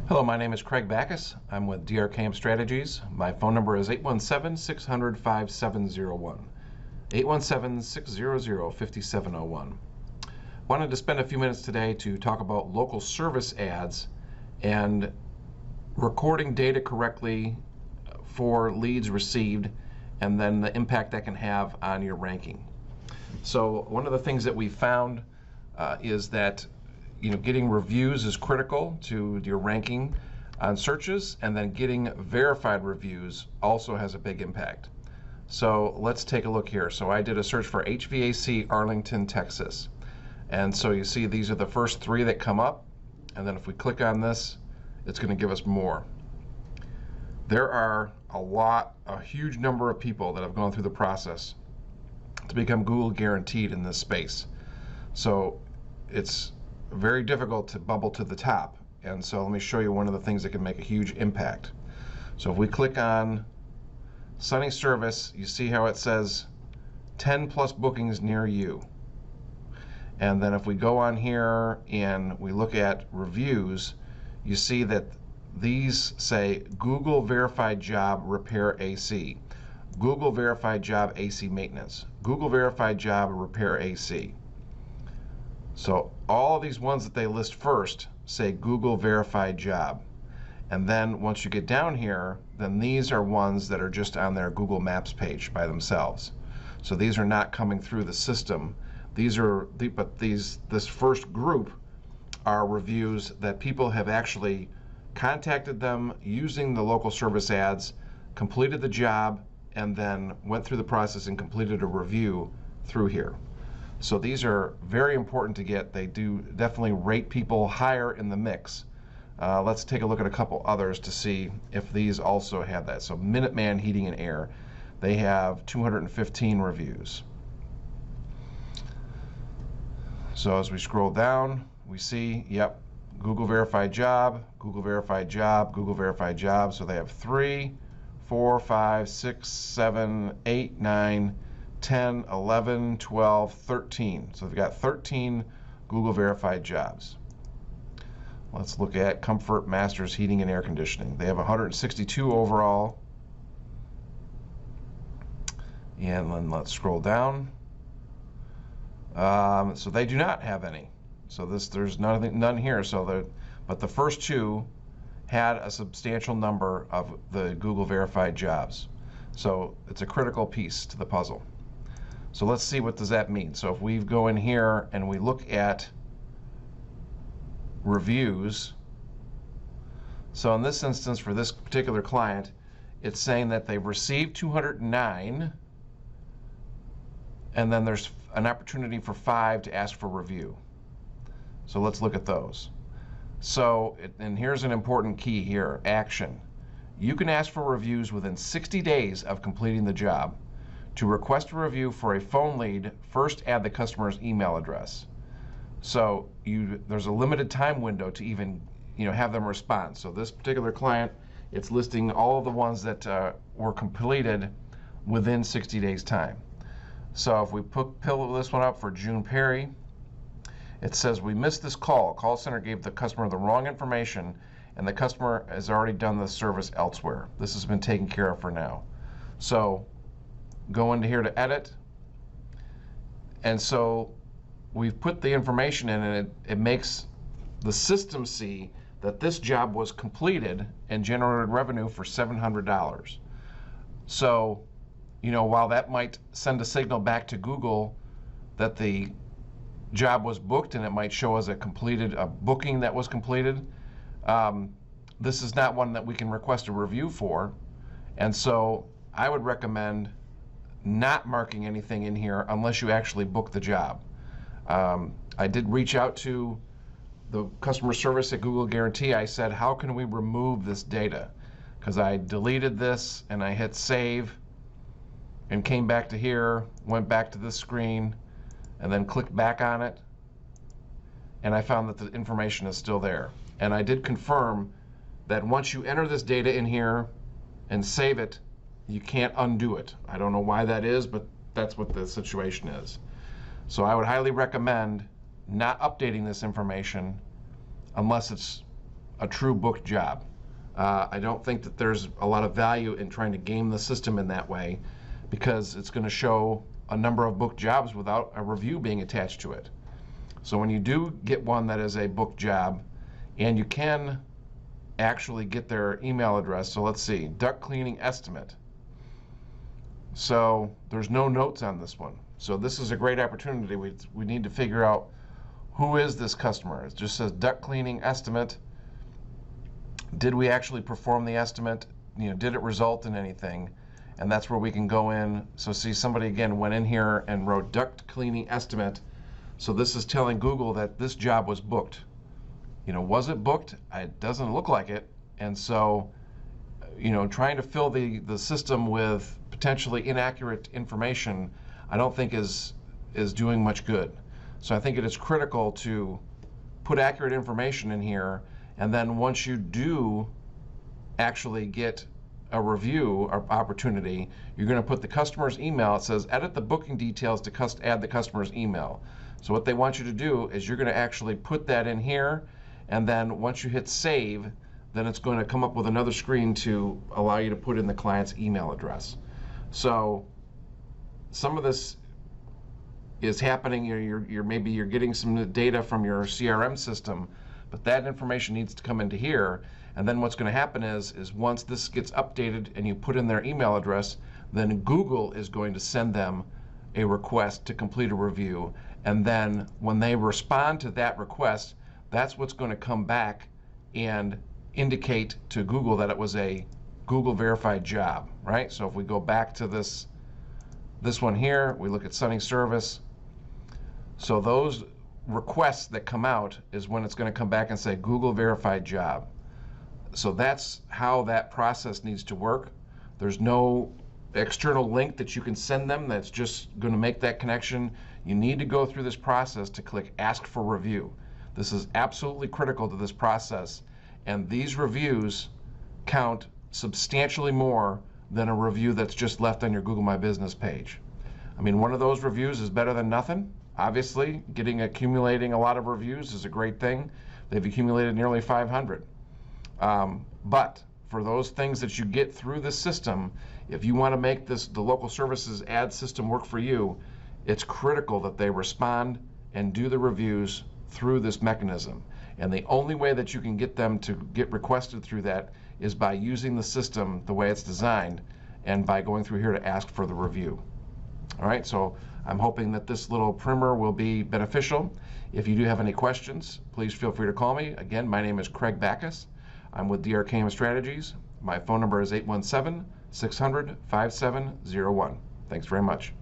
Hello, my name is Craig Backus. I'm with DR Camp Strategies. My phone number is 817-600-5701. 817-600-5701. Wanted to spend a few minutes today to talk about local service ads and recording data correctly for leads received and then the impact that can have on your ranking. So one of the things that we found is that getting reviews is critical to your ranking on searches, and then getting verified reviews also has a big impact. So let's take a look here. So I did a search for HVAC Arlington, Texas. And so you see these are the first three that come up, and then if we click on this, it's going to give us more. There are a huge number of people that have gone through the process to become Google guaranteed in this space. So it's very difficult to bubble to the top, and so let me show you one of the things that can make a huge impact. So if we click on Sunny Service, you see how it says 10 plus bookings near you. And then if we go on here and we look at reviews, you see that these say Google verified job repair AC, Google verified job AC maintenance, Google verified job repair AC. So all of these ones that they list first say Google verified job. And then once you get down here, then these are ones that are just on their Google Maps page by themselves. So these are not coming through the system. This first group are reviews that people have actually contacted them using the local service ads, completed the job, and then went through the process and completed a review through here. So these are very important to get. They do definitely rate people higher in the mix. Let's take a look at a couple others to see if these also have that. So Minuteman Heating and Air, they have 215 reviews. So as we scroll down, we see, yep, Google verified job, Google verified job, Google verified job. So they have 3, 4, 5, 6, 7, 8, 9, 10, 11, 12, 13. So they've got 13 Google verified jobs. Let's look at Comfort Masters Heating and Air Conditioning. They have 162 overall. And then let's scroll down. So they do not have any. So there's none here. But the first two had a substantial number of the Google verified jobs. So it's a critical piece to the puzzle. So let's see, what does that mean? So if we go in here and we look at reviews, so in this instance for this particular client, it's saying that they've received 209, and then there's an opportunity for 5 to ask for review. So let's look at those. So, and here's an important key here, action. You can ask for reviews within 60 days of completing the job. To request a review for a phone lead, first add the customer's email address. So there's a limited time window to even have them respond. So this particular client, it's listing all of the ones that were completed within 60 days time. So if we pull this one up for June Perry, it says we missed this call. Call center gave the customer the wrong information, and the customer has already done the service elsewhere. This has been taken care of for now. So go into here to edit, and so we've put the information in, and it makes the system see that this job was completed and generated revenue for $700. So while that might send a signal back to Google that the job was booked, and it might show as a booking that was completed, this is not one that we can request a review for. And so I would recommend not marking anything in here unless you actually book the job. I did reach out to the customer service at Google Guarantee. I said, how can we remove this data? Because I deleted this and I hit save and came back to here, went back to this screen, and then clicked back on it, and I found that the information is still there. And I did confirm that once you enter this data in here and save it, you can't undo it. I don't know why that is, but that's what the situation is. So I would highly recommend not updating this information unless it's a true booked job. I don't think that there's a lot of value in trying to game the system in that way, because it's going to show a number of booked jobs without a review being attached to it. So when you do get one that is a booked job, and you can actually get their email address, so let's see, duct cleaning estimate. So there's no notes on this one. So this is a great opportunity. We need to figure out who is this customer. It just says duct cleaning estimate. Did we actually perform the estimate? Did it result in anything? And that's where we can go in. So see, somebody again went in here and wrote duct cleaning estimate. So this is telling Google that this job was booked. Was it booked? It doesn't look like it. And so, trying to fill the system with potentially inaccurate information, I don't think is doing much good. So I think it is critical to put accurate information in here, and then once you do actually get a review or opportunity, you're going to put the customer's email. It says edit the booking details to add the customer's email. So what they want you to do is you're going to actually put that in here, and then once you hit save, then it's going to come up with another screen to allow you to put in the client's email address. So some of this is happening. Maybe you're getting some data from your CRM system, but that information needs to come into here. And then what's going to happen is once this gets updated and you put in their email address, then Google is going to send them a request to complete a review. And then when they respond to that request, that's what's going to come back and indicate to Google that it was a Google verified job, right? So if we go back to this one here, we look at Sunny Service. So those requests that come out is when it's going to come back and say Google verified job. So that's how that process needs to work. There's no external link that you can send them that's just going to make that connection. You need to go through this process to click ask for review. This is absolutely critical to this process, and these reviews count substantially more than a review that's just left on your Google My Business page. I mean, one of those reviews is better than nothing. Obviously, accumulating a lot of reviews is a great thing. They've accumulated nearly 500. But for those things that you get through this system, if you want to make the local services ad system work for you, it's critical that they respond and do the reviews through this mechanism. And the only way that you can get them to get requested through that is by using the system the way it's designed and by going through here to ask for the review. All right, so I'm hoping that this little primer will be beneficial. If you do have any questions, please feel free to call me. Again, my name is Craig Backus. I'm with DRKM Strategies. My phone number is 817-600-5701. Thanks very much.